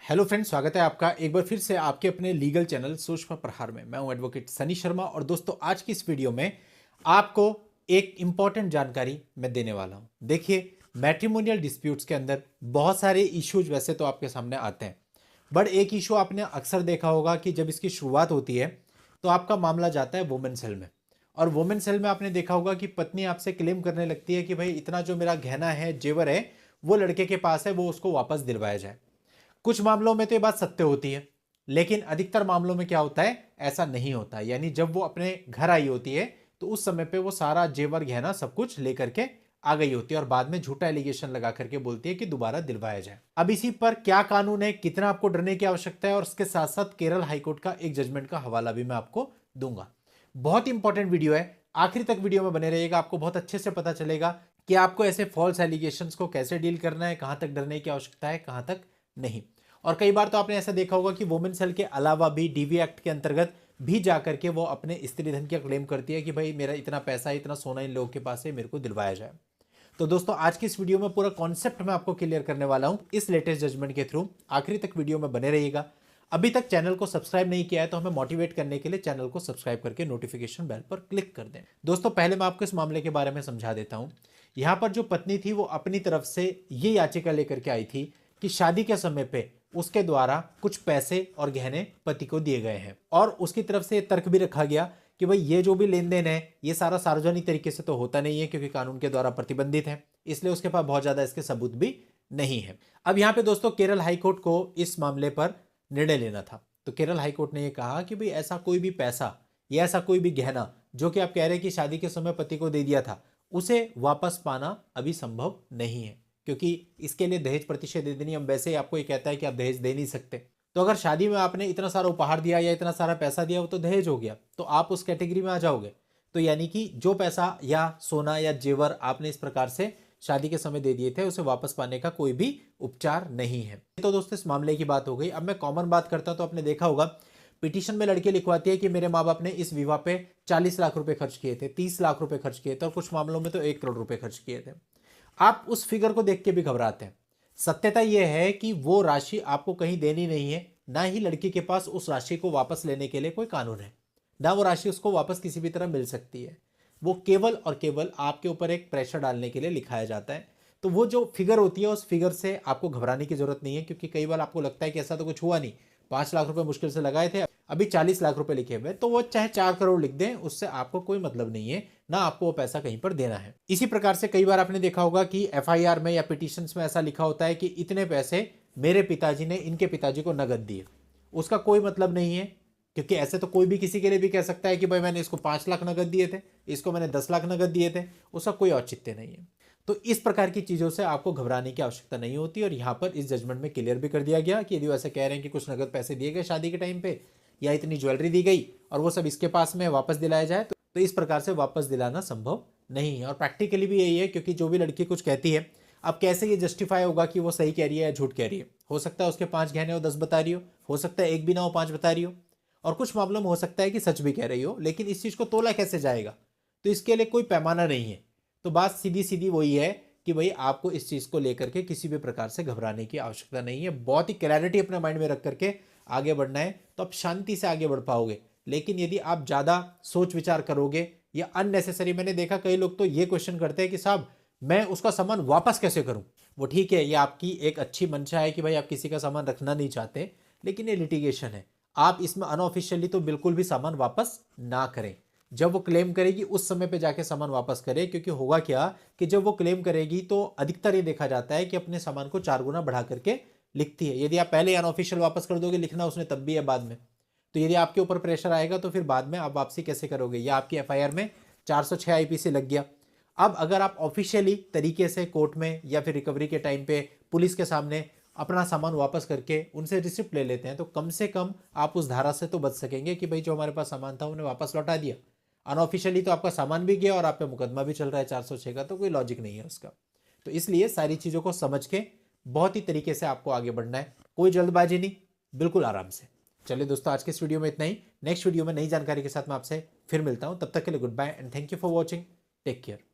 Hello friends, स्वागत है आपका एक बार फिर से आपके अपने लीगल चैनल सूक्ष्म प्रहार में। मैं हूं एडवोकेट सनी शर्मा और दोस्तों आज की इस वीडियो में आपको एक इंपॉर्टेंट जानकारी मैं देने वाला हूं। देखिए, मैट्रिमोनियल डिस्प्यूट्स के अंदर बहुत सारे इश्यूज वैसे तो आपके सामने आते हैं, बट एक इशू आपने अक्सर देखा होगा कि जब इसकी शुरुआत होती है तो आपका मामला जाता है वुमेन सेल में। और वुमेन सेल में आपने देखा होगा कि पत्नी आपसे क्लेम करने लगती है कि भाई इतना जो मेरा गहना है, जेवर है, वो लड़के के पास है, वो उसको वापस दिलवाया जाए। कुछ मामलों में तो ये बात सत्य होती है, लेकिन अधिकतर मामलों में क्या होता है, ऐसा नहीं होता। यानी जब वो अपने घर आई होती है तो उस समय पे वो सारा जेवर गहना सब कुछ लेकर के आ गई होती है और बाद में झूठा एलिगेशन लगा करके बोलती है कि दोबारा दिलवाया जाए। अब इसी पर क्या कानून है, कितना आपको डरने की आवश्यकता है, और उसके साथ साथ केरल हाईकोर्ट का एक जजमेंट का हवाला भी मैं आपको दूंगा। बहुत इंपॉर्टेंट वीडियो है, आखिर तक वीडियो में बने रहिएगा। आपको बहुत अच्छे से पता चलेगा कि आपको ऐसे फॉल्स एलिगेशंस को कैसे डील करना है, कहां तक डरने की आवश्यकता है, कहां तक नहीं। और कई बार तो आपने ऐसा देखा होगा कि वुमेन सेल के अलावा भी डीवी एक्ट के अंतर्गत भी जाकर के वो अपने स्त्री धन की क्लेम करती है कि भाई मेरा इतना पैसा, इतना सोना इन लोगों के पास है, मेरे को दिलवाया जाए। तो दोस्तों आज की इस वीडियो में पूरा कॉन्सेप्ट मैं आपको क्लियर करने वाला हूं इस लेटेस्ट जजमेंट के थ्रू। आखिरी तक वीडियो में बने रहिएगा। अभी तक चैनल को सब्सक्राइब नहीं किया है तो हमें मोटिवेट करने के लिए चैनल को सब्सक्राइब करके नोटिफिकेशन बेल पर क्लिक कर दें। दोस्तों पहले मैं आपको इस मामले के बारे में समझा देता हूं। यहां पर जो पत्नी थी वो अपनी तरफ से ये याचिका लेकर के आई थी कि शादी के समय पे उसके द्वारा कुछ पैसे और गहने पति को दिए गए हैं, और उसकी तरफ से तर्क भी रखा गया कि भाई ये जो भी लेन देन है ये सारा सार्वजनिक तरीके से तो होता नहीं है क्योंकि कानून के द्वारा प्रतिबंधित है, इसलिए उसके पास बहुत ज्यादा इसके सबूत भी नहीं है। अब यहां पे दोस्तों केरल हाईकोर्ट को इस मामले पर निर्णय लेना था। तो केरल हाईकोर्ट ने यह कहा कि भाई ऐसा कोई भी पैसा या ऐसा कोई भी गहना जो कि आप कह रहे हैं कि शादी के समय पति को दे दिया था, उसे वापस पाना अभी संभव नहीं है, क्योंकि इसके लिए दहेज प्रतिशत अधिनियम वैसे ही आपको ये कहता है कि आप दहेज दे नहीं सकते। तो अगर शादी में आपने इतना सारा उपहार दिया या इतना सारा पैसा दिया, वो तो दहेज हो गया, तो आप उस कैटेगरी में आ जाओगे। तो यानी कि जो पैसा या सोना या जेवर आपने इस प्रकार से शादी के समय दे दिए थे, उसे वापस पाने का कोई भी उपचार नहीं है। तो दोस्तों इस मामले की बात हो गई। अब मैं कॉमन बात करता हूं। तो आपने देखा होगा पिटीशन में लड़की लिखवाती है कि मेरे माँ बाप ने इस विवाह पे 40 लाख रुपए खर्च किए थे, 30 लाख रुपए खर्च किए थे, और कुछ मामलों में तो 1 करोड़ रुपए खर्च किए थे। आप उस फिगर को देख के भी घबराते हैं। सत्यता यह है कि वो राशि आपको कहीं देनी नहीं है, ना ही लड़की के पास उस राशि को वापस लेने के लिए कोई कानून है, ना वो राशि उसको वापस किसी भी तरह मिल सकती है। वो केवल और केवल आपके ऊपर एक प्रेशर डालने के लिए लिखाया जाता है। तो वो जो फिगर होती है उस फिगर से आपको घबराने की जरूरत नहीं है, क्योंकि कई बार आपको लगता है कि ऐसा तो कुछ हुआ नहीं, 5 लाख रुपए मुश्किल से लगाए थे, अभी 40 लाख रुपए लिखे हुए, तो वो चाहे 4 करोड़ लिख दें, उससे आपको कोई मतलब नहीं है, ना आपको वो पैसा कहीं पर देना है। इसी प्रकार से कई बार आपने देखा होगा कि एफआईआर में या पिटीशंस में ऐसा लिखा होता है कि इतने पैसे मेरे पिताजी ने इनके पिताजी को नगद दिए। उसका कोई मतलब नहीं है, क्योंकि ऐसे तो कोई भी किसी के लिए भी कह सकता है कि भाई मैंने इसको 5 लाख नगद दिए थे, इसको मैंने 10 लाख नगद दिए थे। उसका कोई औचित्य नहीं है। तो इस प्रकार की चीजों से आपको घबराने की आवश्यकता नहीं होती। और यहां पर इस जजमेंट में क्लियर भी कर दिया गया कि यदि वैसे कह रहे हैं कि कुछ नगद पैसे दिए गए शादी के टाइम पे, या इतनी ज्वेलरी दी गई और वो सब इसके पास में वापस दिलाया जाए, तो इस प्रकार से वापस दिलाना संभव नहीं है। और प्रैक्टिकली भी यही है, क्योंकि जो भी लड़की कुछ कहती है, अब कैसे ये जस्टिफाई होगा कि वो सही कह रही है या झूठ कह रही है। हो सकता है उसके 5 गहने हो, 10 बता रही हो सकता है एक भी ना हो, 5 बता रही हो, और कुछ मामलों में हो सकता है कि सच भी कह रही हो, लेकिन इस चीज को तोला कैसे जाएगा, तो इसके लिए कोई पैमाना नहीं है। तो बात सीधी सीधी वही है कि भाई आपको इस चीज को लेकर के किसी भी प्रकार से घबराने की आवश्यकता नहीं है। बहुत ही क्लैरिटी अपने माइंड में रख करके आगे बढ़ना है, तो आप शांति से आगे बढ़ पाओगे। लेकिन यदि आप ज्यादा सोच विचार करोगे या अननेसेसरी, मैंने देखा कई लोग तो ये क्वेश्चन करते हैं कि साहब मैं उसका सामान वापस कैसे करूं। वो ठीक है, ये आपकी एक अच्छी मंशा है कि भाई आप किसी का सामान रखना नहीं चाहते, लेकिन ये लिटिगेशन है। आप इसमें अनऑफिशियली तो बिल्कुल भी सामान वापस ना करें। जब वो क्लेम करेगी उस समय पे जाके सामान वापस करें, क्योंकि होगा क्या कि जब वो क्लेम करेगी तो अधिकतर ये देखा जाता है कि अपने सामान को 4 गुना बढ़ा करके लिखती है। यदि आप पहले अनऑफिशियल वापस कर दोगे, लिखना उसने तब भी है बाद में, तो यदि आपके ऊपर प्रेशर आएगा तो फिर बाद में आप वापसी कैसे करोगे। या आपकी एफआईआर में 406 आईपीसी लग गया। अब अगर आप ऑफिशियली तरीके से कोर्ट में या फिर रिकवरी के टाइम पे पुलिस के सामने अपना सामान वापस करके उनसे रिसिप्ट ले लेते हैं, तो कम से कम आप उस धारा से तो बच सकेंगे कि भाई जो हमारे पास सामान था उन्हें वापस लौटा दिया। अनऑफिशियली तो आपका सामान भी गया और आप पे मुकदमा भी चल रहा है 406 का, तो कोई लॉजिक नहीं है उसका। तो इसलिए सारी चीजों को समझ के बहुत ही तरीके से आपको आगे बढ़ना है, कोई जल्दबाजी नहीं, बिल्कुल आराम से। चलिए दोस्तों आज के इस वीडियो में इतना ही। नेक्स्ट वीडियो में नई जानकारी के साथ मैं आपसे फिर मिलता हूं। तब तक के लिए good bye and thank you for watching. Take care.